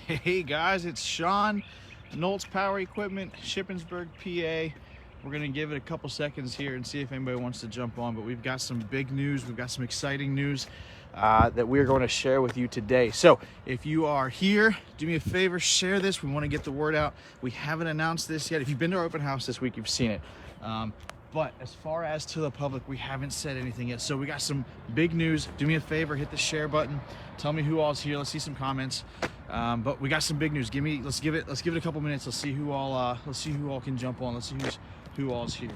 Hey guys, it's Sean, Knowles Power Equipment, Shippensburg, PA. We're gonna give it a couple seconds here and see if anybody wants to jump on, but we've got some big news, we've got some exciting news that we're going to share with you today. So if you are here, do me a favor, share this. We want to get the word out. We haven't announced this yet. If you've been to our open house this week, you've seen it. But as far as to the public, we haven't said anything yet. So we got some big news. Do me a favor, hit the share button. Tell me who all's here. Let's see some comments. But we got some big news. Let's give it a couple minutes. Let's see who all can jump on. Let's see who all's here.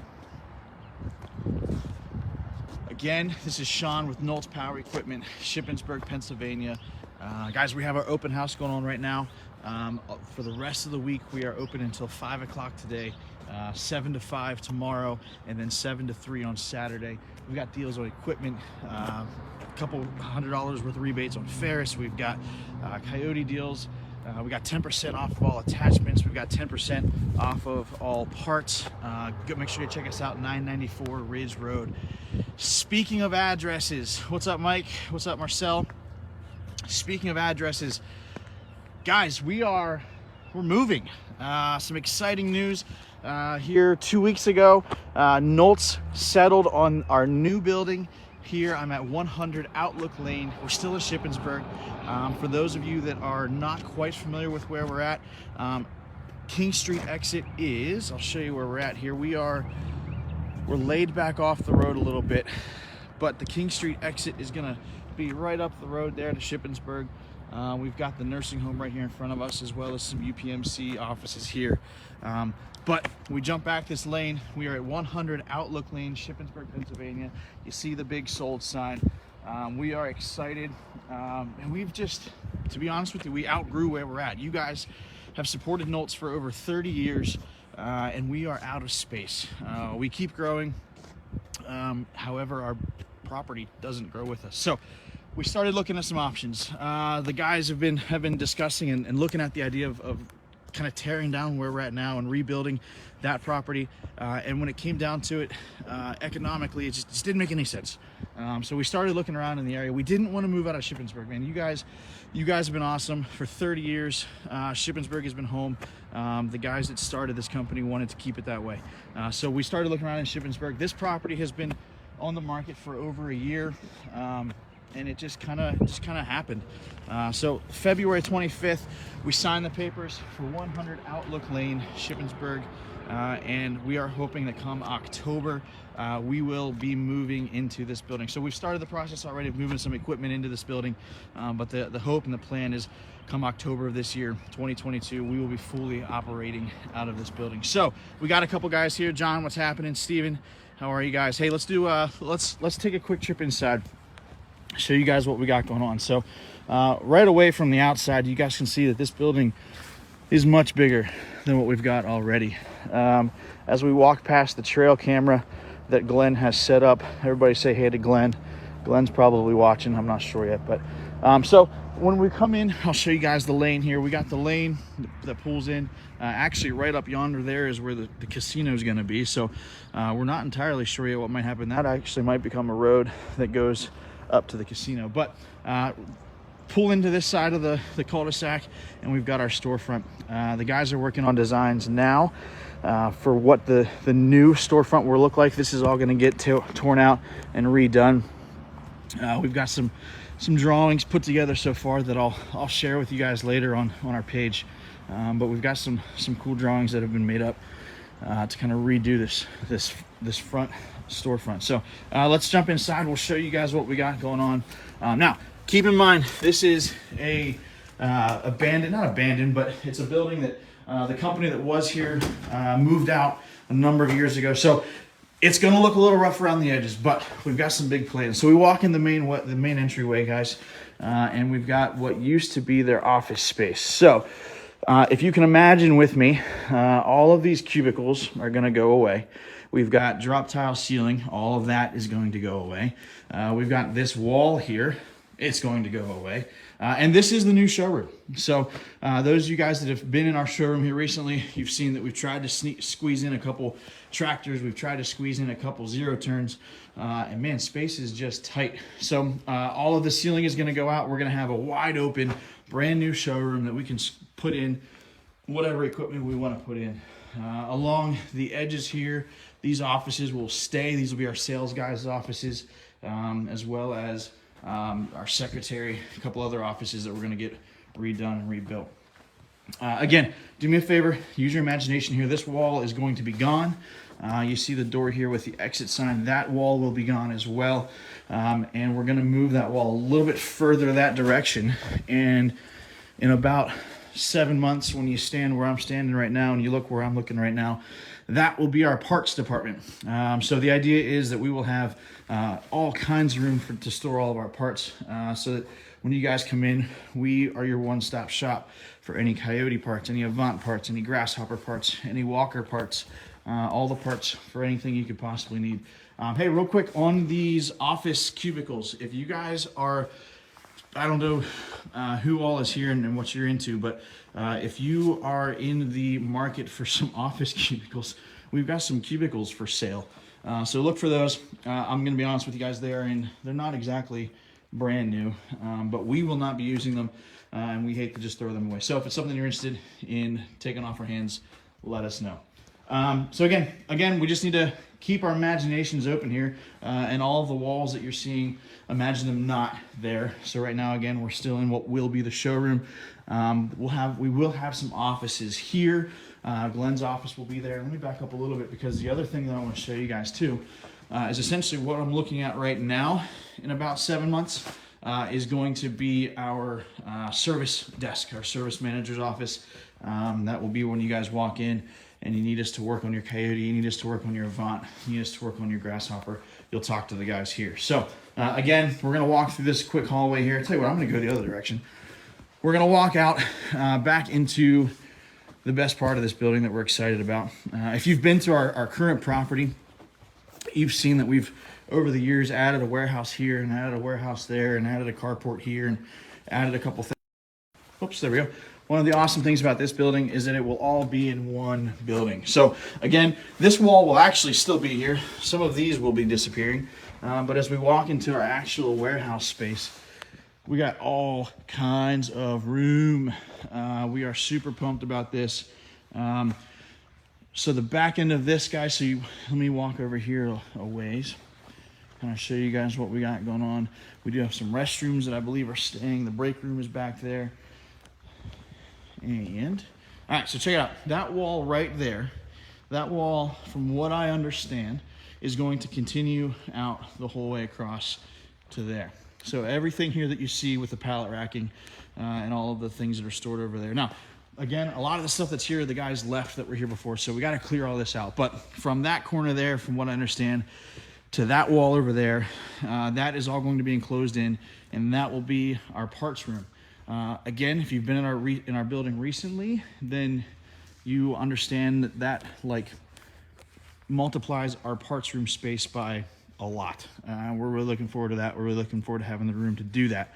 Again, this is Sean with Knowles Power Equipment, Shippensburg, Pennsylvania. Guys, we have our open house going on right now. For the rest of the week, we are open until 5 o'clock today, 7 to 5 tomorrow, and then 7 to 3 on Saturday. We've got deals on equipment, a couple $100 worth of rebates on Ferris. We've got Coyote deals. We got 10% off of all attachments. We've got 10% off of all parts. Make sure you check us out, 994 Ridge Road. Speaking of addresses, what's up, Mike? What's up, Marcel? Speaking of addresses, guys, we're moving. Some exciting news here 2 weeks ago. Knowles settled on our new building. Here I'm at 100 Outlook Lane. We're still in Shippensburg. For those of you that are not quite familiar with where we're at, King Street exit is, I'll show you where we're at here. We're laid back off the road a little bit, but the King Street exit is gonna be right up the road there to Shippensburg. We've got the nursing home right here in front of us, as well as some UPMC offices here. But we jump back this lane. We are at 100 Outlook Lane, Shippensburg, Pennsylvania. You see the big sold sign. We are excited. And we've just, to be honest with you, we outgrew where we're at. You guys have supported Knowles for over 30 years, and we are out of space. We keep growing. However, our property doesn't grow with us. So we started looking at some options. The guys have been discussing and looking at the idea of kind of tearing down where we're at now and rebuilding that property. And when it came down to it, economically, it just didn't make any sense. So we started looking around in the area. We didn't want to move out of Shippensburg, man. You guys have been awesome for 30 years. Shippensburg has been home. The guys that started this company wanted to keep it that way. So we started looking around in Shippensburg. This property has been on the market for over a year. And it just kind of happened. So February 25th, we signed the papers for 100 Outlook Lane, Shippensburg, and we are hoping that come October, we will be moving into this building. So we've started the process already of moving some equipment into this building, but the hope and the plan is come October of this year, 2022, we will be fully operating out of this building. So we got a couple guys here. John, what's happening? Steven, how are you guys? Hey, let's take a quick trip inside. Show you guys what we got going on. So right away from the outside, you guys can see that this building is much bigger than what we've got already. As we walk past the trail camera that Glenn has set up, everybody say hey to Glenn. Glenn's probably watching, I'm not sure yet, but so when we come in, I'll show you guys the lane here. We got the lane that pulls in. Actually right up yonder there is where the casino is going to be. So we're not entirely sure yet what might happen. That actually might become a road that goes up to the casino, but pull into this side of the cul-de-sac and we've got our storefront. The guys are working on designs now for what the new storefront will look like. This is all going to get torn out and redone. We've got some drawings put together so far that I'll share with you guys later on our page, but we've got some cool drawings that have been made up to kind of redo this front storefront. So let's jump inside. We'll show you guys what we got going on. Now keep in mind, this is not abandoned, but it's a building that the company that was here moved out a number of years ago. So it's going to look a little rough around the edges, but we've got some big plans. So we walk in the main entryway, guys, and we've got what used to be their office space. So if you can imagine with me, all of these cubicles are going to go away. We've got drop tile ceiling. All of that is going to go away. We've got this wall here. It's going to go away. And this is the new showroom. So those of you guys that have been in our showroom here recently, you've seen that we've tried to squeeze in a couple tractors. We've tried to squeeze in a couple zero turns. And man, space is just tight. So all of the ceiling is going to go out. We're going to have a wide open brand new showroom that we can put in whatever equipment we want to put in. Along the edges here, these offices will stay. These will be our sales guys' offices, as well as our secretary, a couple other offices that we're going to get redone and rebuilt. Again, do me a favor, use your imagination here. This wall is going to be gone. You see the door here with the exit sign. That wall will be gone as well. And we're going to move that wall a little bit further that direction. And in about 7 months, when you stand where I'm standing right now and you look where I'm looking right now, that will be our parts department. So the idea is that we will have all kinds of room to store all of our parts, so that when you guys come in, we are your one-stop shop for any Coyote parts, any Avant parts, any Grasshopper parts, any Walker parts, all the parts for anything you could possibly need. Hey, real quick on these office cubicles, if you guys are, I don't know who all is here and what you're into, but if you are in the market for some office cubicles, we've got some cubicles for sale. So look for those. I'm going to be honest with you guys, they're not exactly brand new, but we will not be using them, and we hate to just throw them away. So if it's something you're interested in taking off our hands, let us know. So again, we just need to keep our imaginations open here, and all of the walls that you're seeing, imagine them not there. So right now, again, we're still in what will be the showroom. We will have some offices here. Glenn's office will be there. Let me back up a little bit, because the other thing that I want to show you guys too is essentially what I'm looking at right now. In about 7 months is going to be our service desk, our service manager's office. That will be when you guys walk in and you need us to work on your Coyote, you need us to work on your Avant, you need us to work on your Grasshopper, you'll talk to the guys here. So again, we're gonna walk through this quick hallway here. I'll tell you what, I'm gonna go the other direction. We're gonna walk out back into the best part of this building that we're excited about. If you've been to our current property, you've seen that we've, over the years, added a warehouse here and added a warehouse there and added a carport here and added a couple things. Oops, there we go. One of the awesome things about this building is that it will all be in one building. So again, this wall will actually still be here. Some of these will be disappearing. But as we walk into our actual warehouse space, we got all kinds of room. We are super pumped about this. So the back end of this, guys, let me walk over here a ways. Kind of show you guys what we got going on. We do have some restrooms that I believe are staying. The break room is back there. And all right, so check it out. That wall right there, that wall, from what I understand, is going to continue out the whole way across to there. So everything here that you see with the pallet racking and all of the things that are stored over there. Now, again, a lot of the stuff that's here, the guys left that were here before, so we got to clear all this out. But from that corner there, from what I understand, to that wall over there, that is all going to be enclosed in, and that will be our parts room. Again, if you've been in our building recently, then you understand that like multiplies our parts room space by a lot. We're really looking forward to that. We're really looking forward to having the room to do that.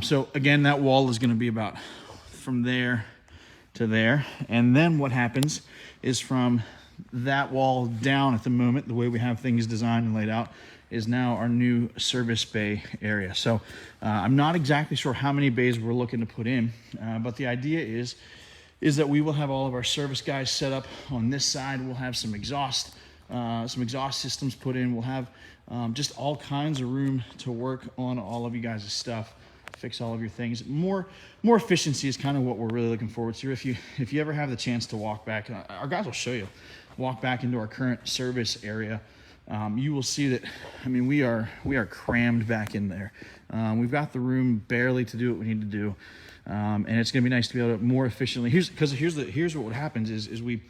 So again, that wall is going to be about from there to there. And then what happens is from that wall down at the moment, the way we have things designed and laid out, is now our new service bay area. So I'm not exactly sure how many bays we're looking to put in, but the idea is that we will have all of our service guys set up on this side. We'll have some exhaust systems put in. We'll have just all kinds of room to work on all of you guys' stuff, fix all of your things. More efficiency is kind of what we're really looking forward to. If you ever have the chance to walk back, our guys will show you, walk back into our current service area, you will see that, I mean, we are crammed back in there. We've got the room barely to do what we need to do. And it's going to be nice to be able to more efficiently. Here's what happens is we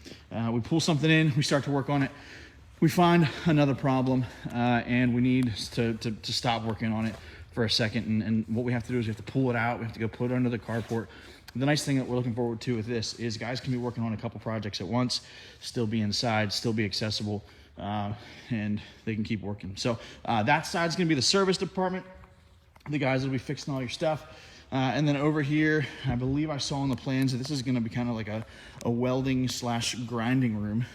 pull something in, we start to work on it, we find another problem, and we need to stop working on it for a second. And what we have to do is we have to pull it out. We have to go put it under the carport. The nice thing that we're looking forward to with this is guys can be working on a couple projects at once, still be inside, still be accessible, and they can keep working. So that side's going to be the service department. The guys will be fixing all your stuff. And then over here, I believe I saw on the plans that this is going to be kind of like a welding / grinding room,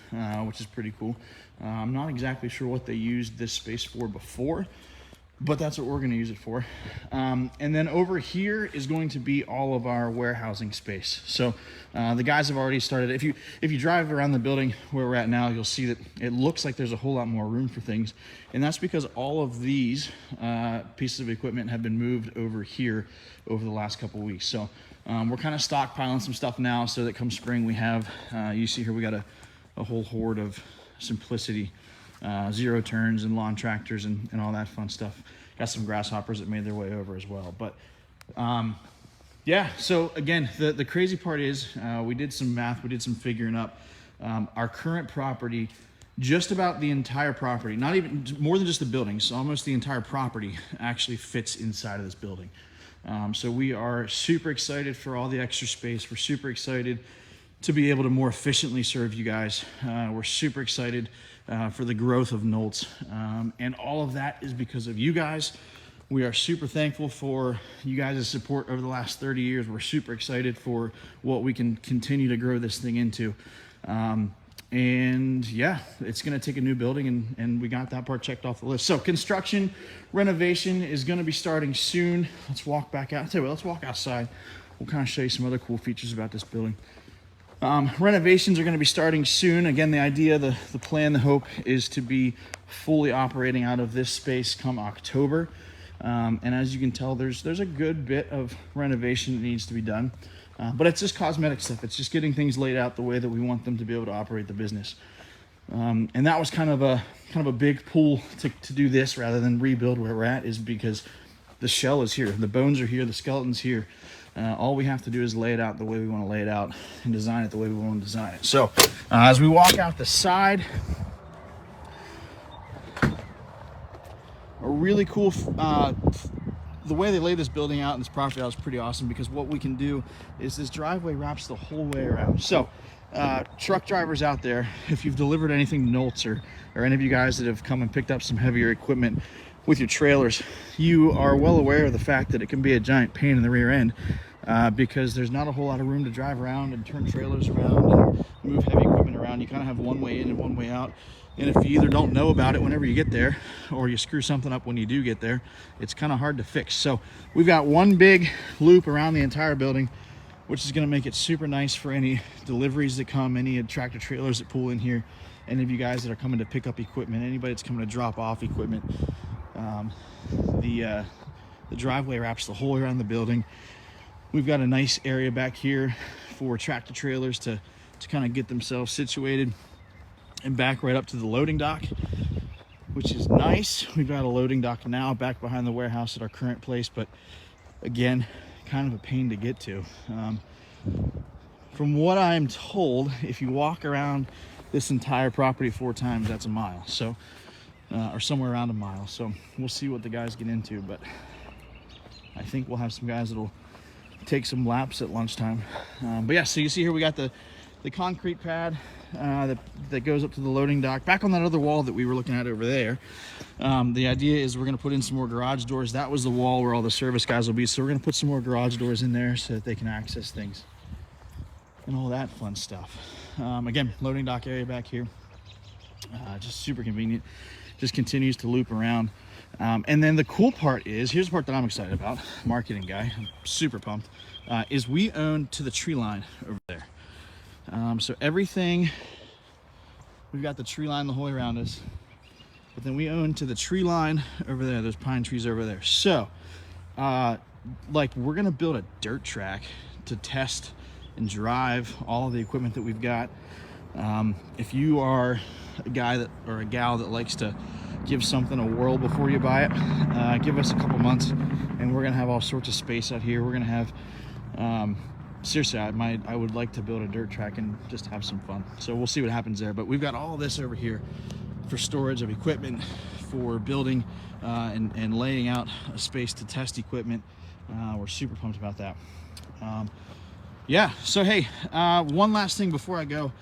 which is pretty cool. I'm not exactly sure what they used this space for before, but that's what we're going to use it for. And then over here is going to be all of our warehousing space. So the guys have already started. If you drive around the building where we're at now, you'll see that it looks like there's a whole lot more room for things. And that's because all of these pieces of equipment have been moved over here over the last couple weeks. So we're kind of stockpiling some stuff now so that come spring we have, you see here we got a whole horde of Simplicity zero turns and lawn tractors and all that fun stuff. Got some grasshoppers that made their way over as well. But yeah, so again, the crazy part is we did some math, we did some figuring up. Our current property, just about the entire property, not even more than just the buildings, almost the entire property actually fits inside of this building. So we are super excited for all the extra space. We're super excited to be able to more efficiently serve you guys. We're super excited for the growth of Nolts. And all of that is because of you guys. We are super thankful for you guys' support over the last 30 years. We're super excited for what we can continue to grow this thing into. And yeah, it's gonna take a new building and we got that part checked off the list. So construction, renovation is gonna be starting soon. Let's walk back out. I'll tell you what, let's walk outside. We'll kind of show you some other cool features about this building. Renovations are going to be starting soon. Again, the idea, the plan, the hope is to be fully operating out of this space come October. And as you can tell, there's a good bit of renovation that needs to be done. But it's just cosmetic stuff. It's just getting things laid out the way that we want them to be able to operate the business. And that was kind of a big pull to do this rather than rebuild where we're at, is because the shell is here, the bones are here, the skeleton's here. All we have to do is lay it out the way we want to lay it out and design it the way we want to design it. So as we walk out the side, a really cool, the way they lay this building out and this property out is pretty awesome, because what we can do is this driveway wraps the whole way around. So truck drivers out there, if you've delivered anything to Nolts or any of you guys that have come and picked up some heavier equipment with your trailers, you are well aware of the fact that it can be a giant pain in the rear end because there's not a whole lot of room to drive around and turn trailers around and move heavy equipment around. You kind of have one way in and one way out. And if you either don't know about it whenever you get there, or you screw something up when you do get there, it's kind of hard to fix. So we've got one big loop around the entire building, which is going to make it super nice for any deliveries that come, any tractor trailers that pull in here, any of you guys that are coming to pick up equipment, anybody that's coming to drop off equipment. The driveway wraps the whole way around the building. We've got a nice area back here for tractor trailers to kind of get themselves situated, and back right up to the loading dock, which is nice. We've got a loading dock now back behind the warehouse at our current place, but again, kind of a pain to get to. From what I'm told, if you walk around this entire property 4 times, that's a mile. So or somewhere around a mile. So we'll see what the guys get into, but I think we'll have some guys that'll take some laps at lunchtime. But yeah, so you see here we got the concrete pad that goes up to the loading dock. Back on that other wall that we were looking at over there, the idea is we're going to put in some more garage doors. That was the wall where all the service guys will be, so we're going to put some more garage doors in there so that they can access things and all that fun stuff. Again, loading dock area back here, just super convenient. Just continues to loop around. And then the cool part is, here's the part that I'm excited about, marketing guy, I'm super pumped, is we own to the tree line over there. So everything, we've got the tree line the whole way around us, but then we own to the tree line over there. There's pine trees over there. So like we're gonna build a dirt track to test and drive all of the equipment that we've got. If you are a guy that or a gal that likes to give something a whirl before you buy it, give us a couple months and we're gonna have all sorts of space out here. We're gonna have seriously, I would like to build a dirt track and just have some fun. So we'll see what happens there, but we've got all this over here for storage of equipment, for building and laying out a space to test equipment. We're super pumped about that. Yeah, so hey, one last thing before I go.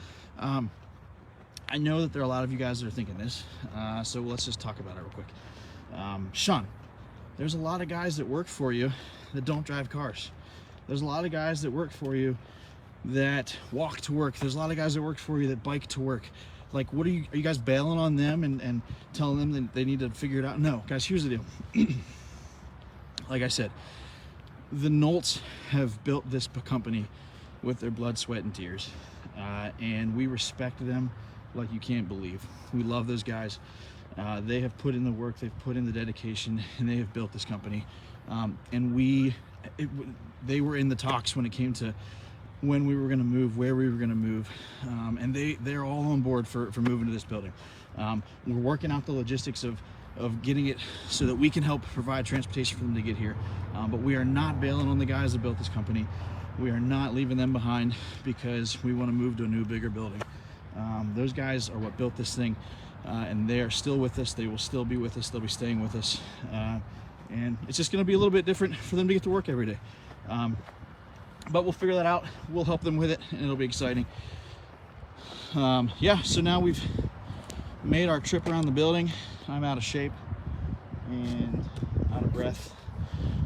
I know that there are a lot of you guys that are thinking this, so let's just talk about it real quick. Sean, there's a lot of guys that work for you that don't drive cars. There's a lot of guys that work for you that walk to work. There's a lot of guys that work for you that bike to work. Like, what are you guys bailing on them and telling them that they need to figure it out? No, guys, here's the deal. Like I said, the Nolts have built this company with their blood, sweat, and tears, and we respect them like you can't believe. We love those guys. They have put in the work, they've put in the dedication, and they have built this company. And they were in the talks when it came to when we were going to move, where we were going to move, and they're all on board for moving to this building. We're working out the logistics of getting it so that we can help provide transportation for them to get here. But we are not bailing on the guys that built this company. We are not leaving them behind because we want to move to a new, bigger building. Those guys are what built this thing, and they are still with us. They will still be with us. They'll be staying with us. And it's just going to be a little bit different for them to get to work every day. But we'll figure that out. We'll help them with it, and it'll be exciting. Yeah, so now we've made our trip around the building. I'm out of shape and out of breath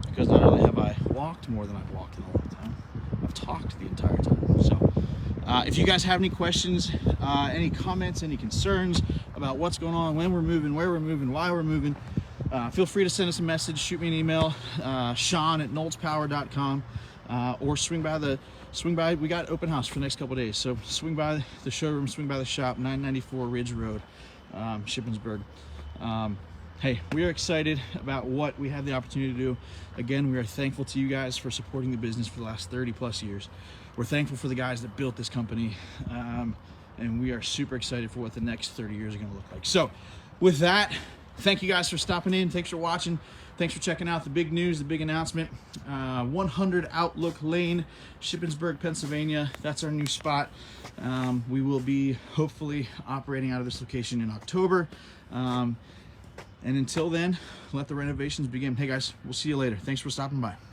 because not only have I walked more than I've walked in a long time, I've talked the entire time. So if you guys have any questions, any comments, any concerns about what's going on, when we're moving, where we're moving, why we're moving, feel free to send us a message, shoot me an email, Sean@knowlespower.com, or swing by. We got open house for the next couple of days, so swing by the showroom, swing by the shop, 994 Ridge Road, Shippensburg. Hey, we are excited about what we have the opportunity to do. Again, we are thankful to you guys for supporting the business for the last 30 plus years. We're thankful for the guys that built this company, and we are super excited for what the next 30 years are going to look like. So with that, thank you guys for stopping in. Thanks for watching. Thanks for checking out the big news, the big announcement. 100 Outlook Lane, Shippensburg, Pennsylvania. That's our new spot. We will be hopefully operating out of this location in October. And until then, let the renovations begin. Hey guys, we'll see you later. Thanks for stopping by.